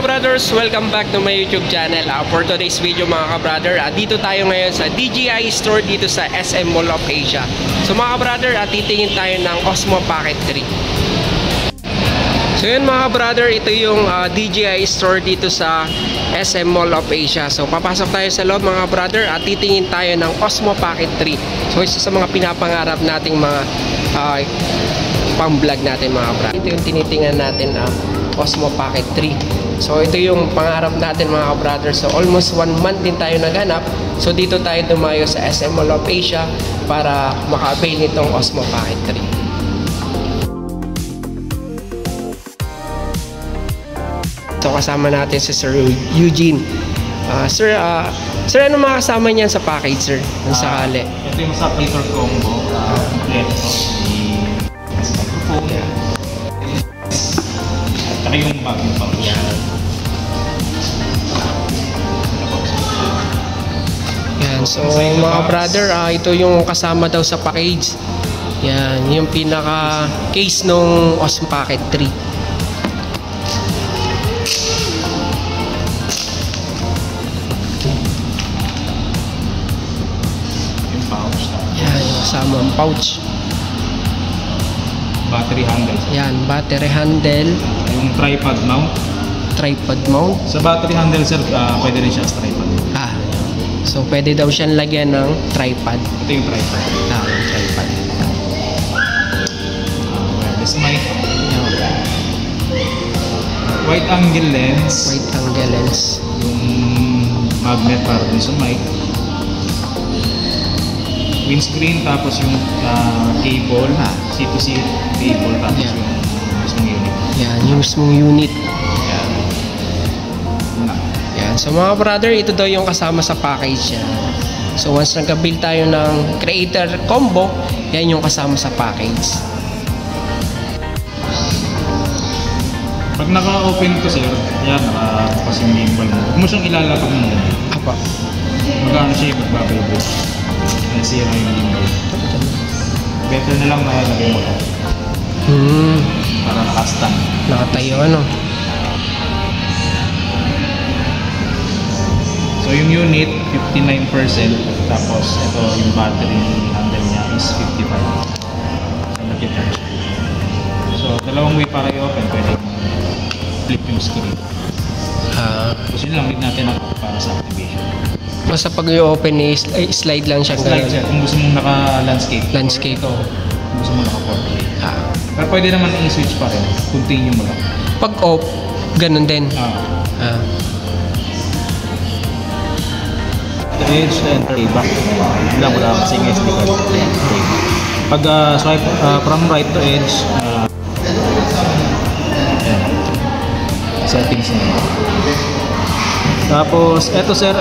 brothers, welcome back to my YouTube channel. For today's video mga ka-brother, dito tayo ngayon sa DJI store dito sa SM Mall of Asia. So mga ka-brother, titingin tayo ng Osmo Pocket 3. So yun mga ka-brother, ito yung DJI store dito sa SM Mall of Asia. So papasok tayo sa loob mga brother at titingin tayo ng Osmo Pocket 3. So isa sa mga pinapangarap nating mga pang-vlog natin mga brother. Ito yung tinitingnan natin Osmo Pocket 3. So ito yung pangarap natin mga brother. So almost 1 month din tayo naghanap. So dito tayo dumayo sa SM Mall of Asia para maka-avail nitong Osmo Pocket 3. So kasama natin si Sir Eugene. Sir, ano mga kasama niyan sa package, sir? Kung sakali. Ito yung sa filter combo. Saka yung bag yung pang yan. So mga brother, ito yung kasama daw sa package. Yan, yung pinaka case nung Osmo Pocket 3. Kasama ang pouch. Battery handle. Yan, battery handle. Yung tripod mount. Tripod mount. Sa battery handle sir, pwede rin siya sa tripod. So pwede daw siyang lagyan ng tripod. Ito yung tripod. Yung tripod. Wireless mic. Wide angle lens. Wide angle lens. Yung magnet para dun sa mic. Windscreen, tapos yung cable, C2C cable, tapos yung mismong unit. Yan, yung mismong unit. Yan. So mga brother, ito daw yung kasama sa package yan. So once nagka-build tayo ng creator combo, yan yung kasama sa package. Pag naka-open to sir, yan, naka-bukas yung gimbal mo. Huwag mo siyang ilalapag mo. Apa? Magkano siya yung magbabaybay. Nasira yung gimbal. Better na lang nakalagay mo ito. Para naka-stand. Nakatayo ano. So yung unit, 59%. Tapos ito yung battery handle niya is 55%. So nakita siya. So dalawang way para i-open. Pwede flip yung screen. Tapos yun lang, need natin para sa activation. Basta pag i-open slide lang siya. Slide siya kung gusto mong naka-landscape. Landscape. Ito, kung gusto mong naka-portrait. Pero pwede naman i-switch pa rin. Continue mo lang. Pag off, ganun din. Edge and back. Wala kasing SD card. Pag swipe from right to edge, settings na. Tapos, eto sir,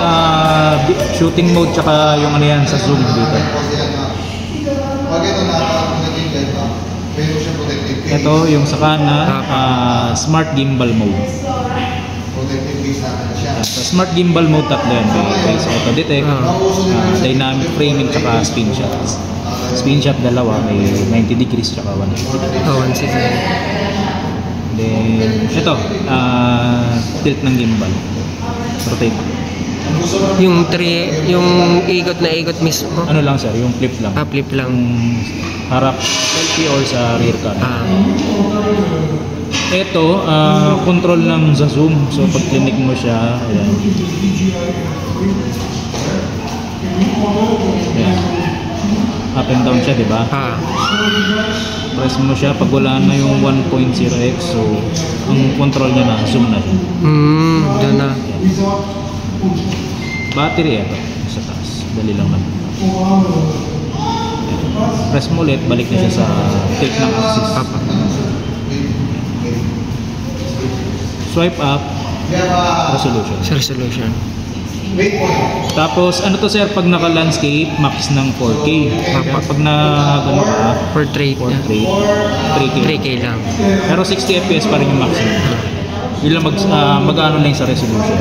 shooting mode tsaka yung ano yan sa zoom dito. Ito yung sa kanan, smart gimbal mode. Sa smart gimbal mode, tatlo yan. So, ito detect, dynamic framing tsaka spin shot. Spin shot dalawa, may 90 degrees tsaka 160. Then, ito, tilt ng gimbal. Rotate. Yung ikot na ikot mismo. Ano lang sir, yung flip lang. Flip lang. Harap selfie or sa rear cam. Ito, control ng sa zoom. So pag clinic mo siya, ayan. Ayan. Up and down siya, di ba? Press mo siya pag wala na yung 1.0x. So ang control niya na, zoom na siya. Doon na. Battery ito sa taas. Dali lang naman. Press mo ulit, balik na siya sa tilt ng axis. Swipe up, resolution. Tapos ano to sir, pag naka-landscape, max ng 4K. Pag na-gano ka, portrait 3K lang. Pero 60 FPS pa rin yung maximum. Yun lang mag-ano lang sa resolution.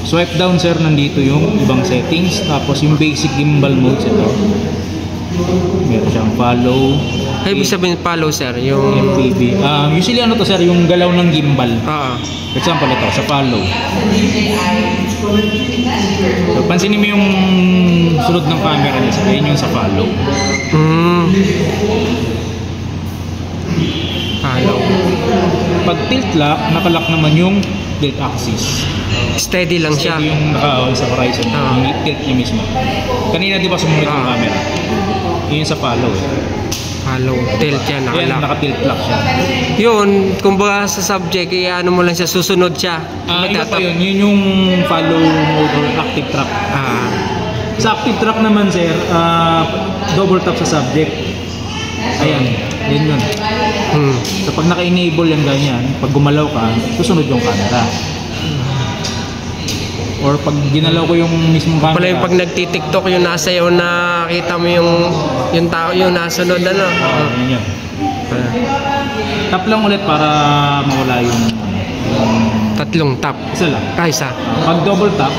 Swipe down sir, nandito yung ibang settings. Tapos yung basic gimbal modes ito. Meron siyang follow, Ay, ibig sabihin follow, sir, yung... FPV. Usually ano to sir, yung galaw ng gimbal. Oo. For example ito, sa follow. So, pansinin mo yung sunod ng camera niya sir, yun yung sa follow. Follow. Pag tilt lock, nakalock naman yung tilt axis. Steady lang siya. Steady yung sa horizon, yung tilt niya mismo. Kanina di ba sumunod yung camera? Yun yung sa follow eh. Follow. Tilt yan, Ayan, nakalock. naka-tilt lock siya. Yun, kumbaga sa subject, ano mo lang siya, susunod siya. Iba pa yun, yun yung follow mode or active track. Sa active track naman sir, double tap sa subject. Ayan, yun yun. So pag naka-enable yan ganyan, pag gumalaw ka, susunod yung camera. Or pag ginalaw ko yung mismong camera. Pala yung pag nagtitiktok yung nasa iyo, nakita mo yung tao yung nasunod, ano? Yun yun. Tap lang ulit para mawala yung Tatlong tap. isa lang. Isa. Pag double tap,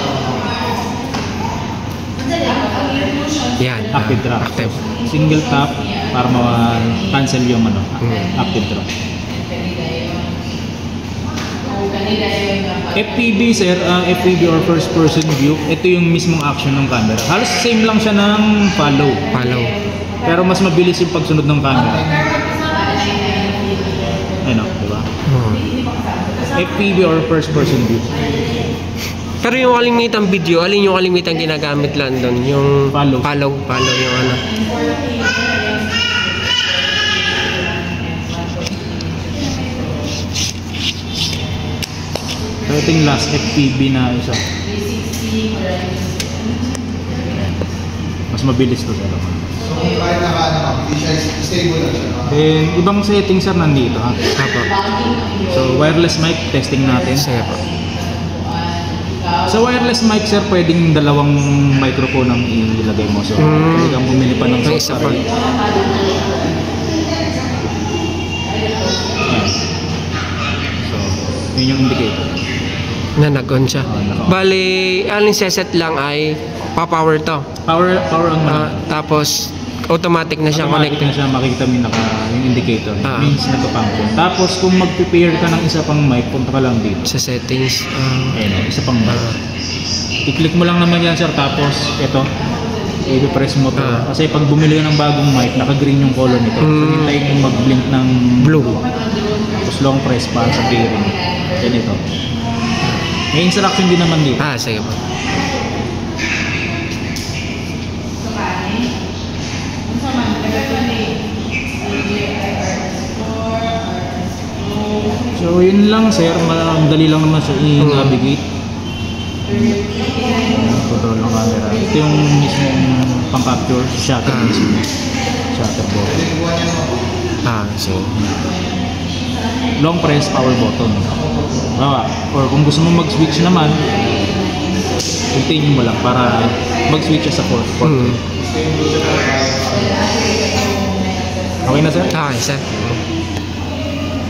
Yan. active track. Active. Single tap para ma-cancel yung active track. FPV sir, FPV or first person view, ito yung mismong action ng camera. Halos same lang siya ng follow. Follow. Pero mas mabilis yung pagsunod ng camera. Ano, di ba? FPV or first person view. Pero yung kalimitang video, alin yung kalimitang ginagamit lang doon? Yung Follow. Follow yung ano. So ito yung last FPV na isa. Mas mabilis to sir. Kahit hindi siya stable lang siya. Then, ibang settings sir nandito ha. Apo. So, wireless mic, testing natin. Sige po. Sa wireless mic sir, pwedeng dalawang microphone ang ilagay mo. So, pwede kang bumili pa ng Isa pa. Ayan. So, yun yung indicator. Na nag-on siya. naka-on. Bali, alin seset lang ay pa-power to. Power on mo. Tapos, automatic na siya Automatic connected. na siya, makikita mo yung indicator. Ah. Means nagpa-function. Tapos kung mag-prepare ka ng isa pang mic, punta ka lang dito. Sa settings. Ayan o, isa pang mic. I-click mo lang naman yan sir, tapos ito, i-press mo to. Kasi pag bumili ka ng bagong mic, naka-green yung color nito. So hintayin yung mag-blink ng Blue. Tapos long press para sa bearing. Ganito. May instruction din naman dito. Sige po. So yun lang sir, madali lang naman siya i-navigate. Control ng camera. Ito yung mismong pang-capture, shutter mismo. Shutter button. So. Long press, power button. Or kung gusto mo mag-switch naman, continue mo lang para mag-switch sa port. Okay na sir? Isa.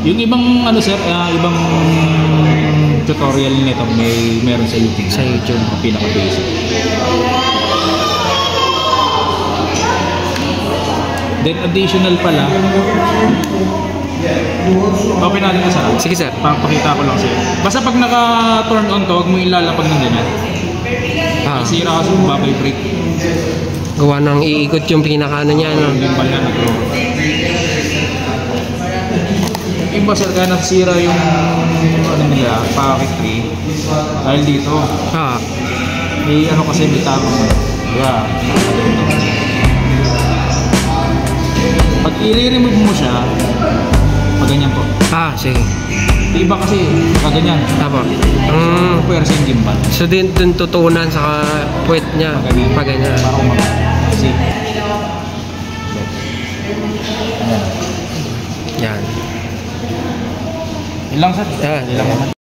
Yung ibang ano sir, ibang tutorial nito meron sa YouTube. Sa YouTube. Ang pinaka-basic. Then additional pala, open natin ito sir. Sige sir. Papakita ko lang sir. Basta pag naka-turn on to, huwag mo ilalapag ng ganyan. Sira kasi mag-vibrate. Gawa nang iikot yung pinaka-ano niya, no? Yung gimbal na nag-roll. Iba sir, kaya nasira yung ano nila, packet tree. Dahil dito, may ano kasi may tamang pag i-remove mo siya, pag ganyan po. Sige. Iba kasi, kaganyan. Apo. Pwersa yung gimbal. So din tutunan sa puwet niya. Pag ganyan. Para umaga. See? Yan. Ilang sir? Ilang naman.